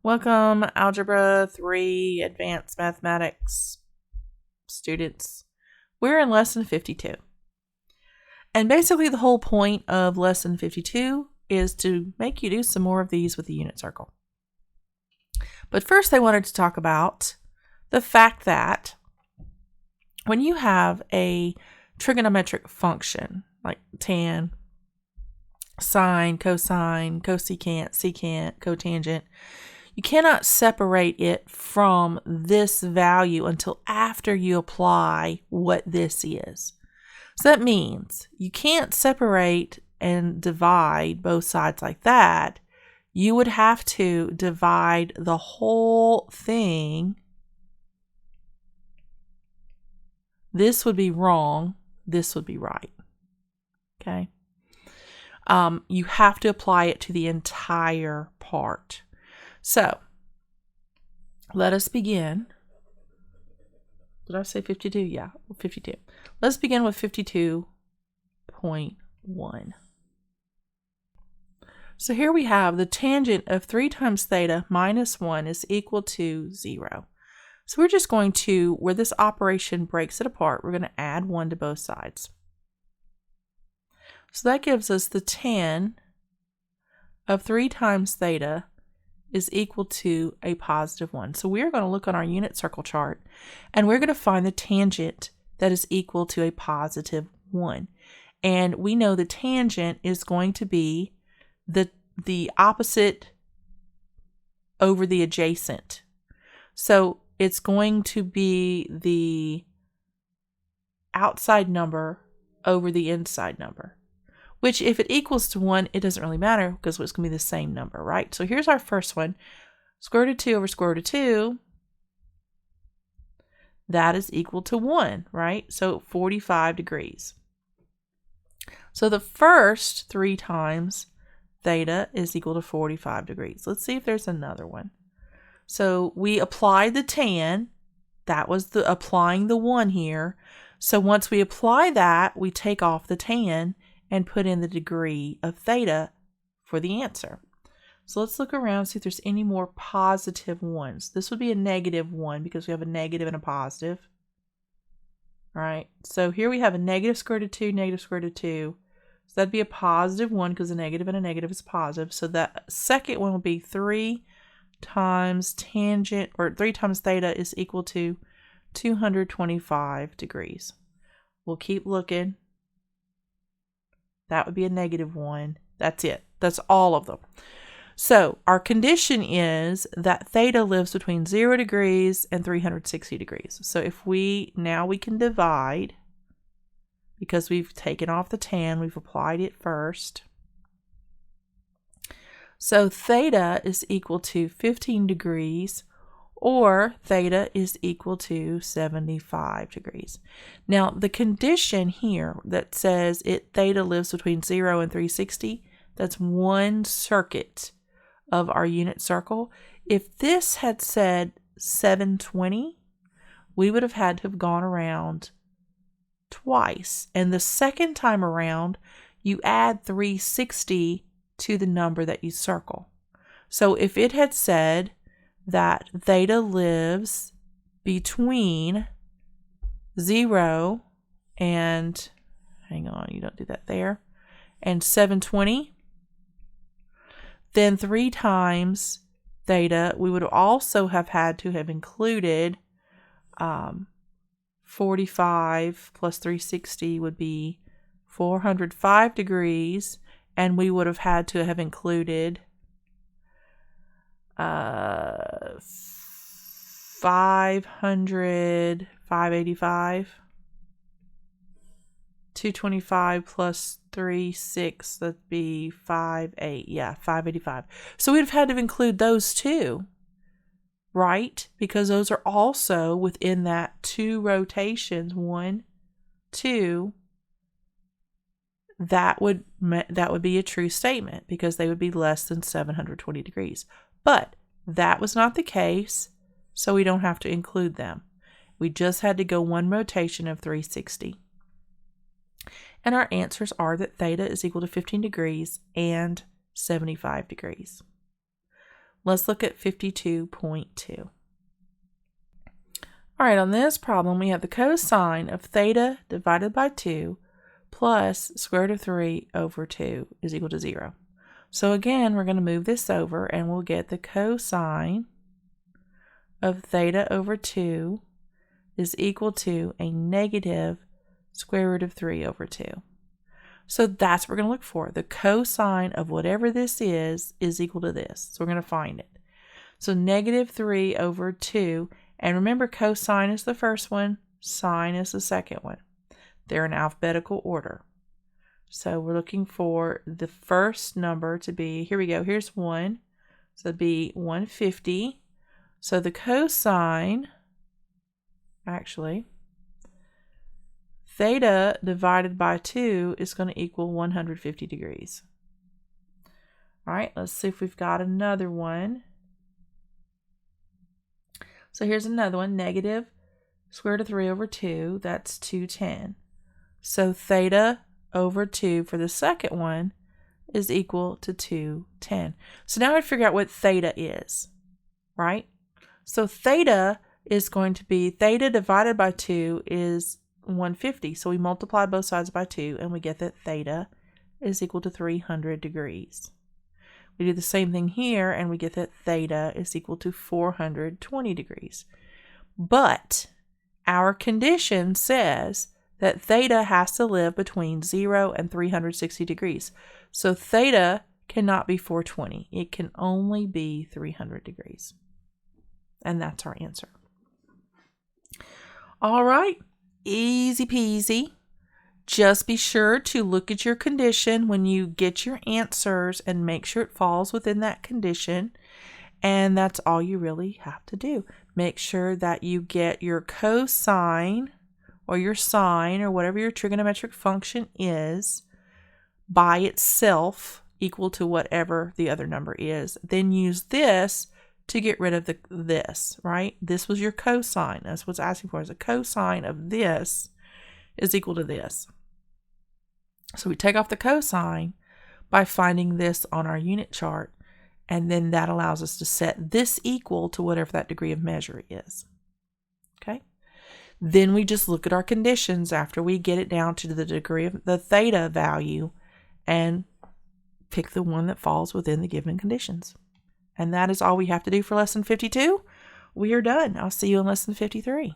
Welcome, Algebra 3 Advanced Mathematics students. We're in Lesson 52. And basically the whole point of Lesson 52 is to make you do some more of these with the unit circle. But first I wanted to talk about the fact that when you have a trigonometric function like tan, sine, cosine, cosecant, secant, cotangent, you cannot separate it from this value until after you apply what this is. So that means you can't separate and divide both sides like that. You would have to divide the whole thing. This would be wrong. This would be right. Okay. You have to apply it to the entire part. So, let us begin. Did I say 52? Yeah, 52. Let's begin with 52.1. So here we have the tangent of 3 times theta minus 1 is equal to 0. So we're just going to, where this operation breaks it apart, we're going to add 1 to both sides. So that gives us the tan of 3 times theta is equal to a positive 1. So we're going to look on our unit circle chart and we're going to find the tangent that is equal to a positive 1. And we know the tangent is going to be the opposite over the adjacent. So it's going to be the outside number over the inside number. Which if it equals to 1, it doesn't really matter because it's going to be the same number, right? So here's our first one. Square root of 2 over square root of 2, that is equal to 1, right? So 45 degrees. So the first 3 times theta is equal to 45 degrees. Let's see if there's another one. So we applied the tan. That was applying the 1 here. So once we apply that, we take off the tan and put in the degree of theta for the answer. So let's look around and see if there's any more positive ones. This would be a negative 1 because we have a negative and a positive. All right, so here we have a negative square root of 2, negative square root of 2. So that'd be a positive 1 because a negative and a negative is positive. So that second one would be 3 times tangent, or 3 times theta is equal to 225 degrees. We'll keep looking. That would be a negative 1. That's it. That's all of them. So our condition is that theta lives between 0 degrees and 360 degrees. So if now we can divide, because we've taken off the tan, we've applied it first. So theta is equal to 15 degrees, or theta is equal to 75 degrees. Now, the condition here that says theta lives between 0 and 360, that's one circuit of our unit circle. If this had said 720, we would have had to have gone around twice. And the second time around, you add 360 to the number that you circle. So if it had said that theta lives between 0 and, hang on, you don't do that there, and 720, then 3 times theta, we would also have had to have included 45 plus 360 would be 405 degrees, and we would have had to have included 500, 585, 225 plus 36, that'd be 58, yeah, 585. So we'd have had to include those too, right? Because those are also within that 2 rotations, 1, 2. That would be a true statement because they would be less than 720 degrees. But that was not the case, so we don't have to include them. We just had to go 1 rotation of 360. And our answers are that theta is equal to 15 degrees and 75 degrees. Let's look at 52.2. All right, on this problem, we have the cosine of theta divided by 2 plus square root of 3 over 2 is equal to 0. So again, we're going to move this over and we'll get the cosine of theta over 2 is equal to a negative square root of 3 over 2. So that's what we're going to look for. The cosine of whatever this is equal to this. So we're going to find it. So negative 3 over 2. And remember, cosine is the first one, sine is the second one. They're in alphabetical order. So we're looking for the first number to be, here we go, here's 1. So it'd be 150. So the cosine, actually, theta divided by 2 is going to equal 150 degrees. All right, let's see if we've got another one. So here's another one, negative square root of 3 over 2, that's 210. So theta over 2 for the second one is equal to 210. So now we figure out what theta is, right? So theta is going to be, theta divided by 2 is 150. So we multiply both sides by 2 and we get that theta is equal to 300 degrees. We do the same thing here and we get that theta is equal to 420 degrees. But our condition says that theta has to live between 0 and 360 degrees. So theta cannot be 420. It can only be 300 degrees. And that's our answer. All right, easy peasy. Just be sure to look at your condition when you get your answers and make sure it falls within that condition. And that's all you really have to do. Make sure that you get your cosine or your sine or whatever your trigonometric function is by itself equal to whatever the other number is. Then use this to get rid of this, right? This was your cosine. That's what's asking for, is a cosine of this is equal to this. So we take off the cosine by finding this on our unit chart, and then that allows us to set this equal to whatever that degree of measure is. Okay? Then we just look at our conditions after we get it down to the degree of the theta value and pick the one that falls within the given conditions. And that is all we have to do for lesson 52. We are done. I'll see you in lesson 53.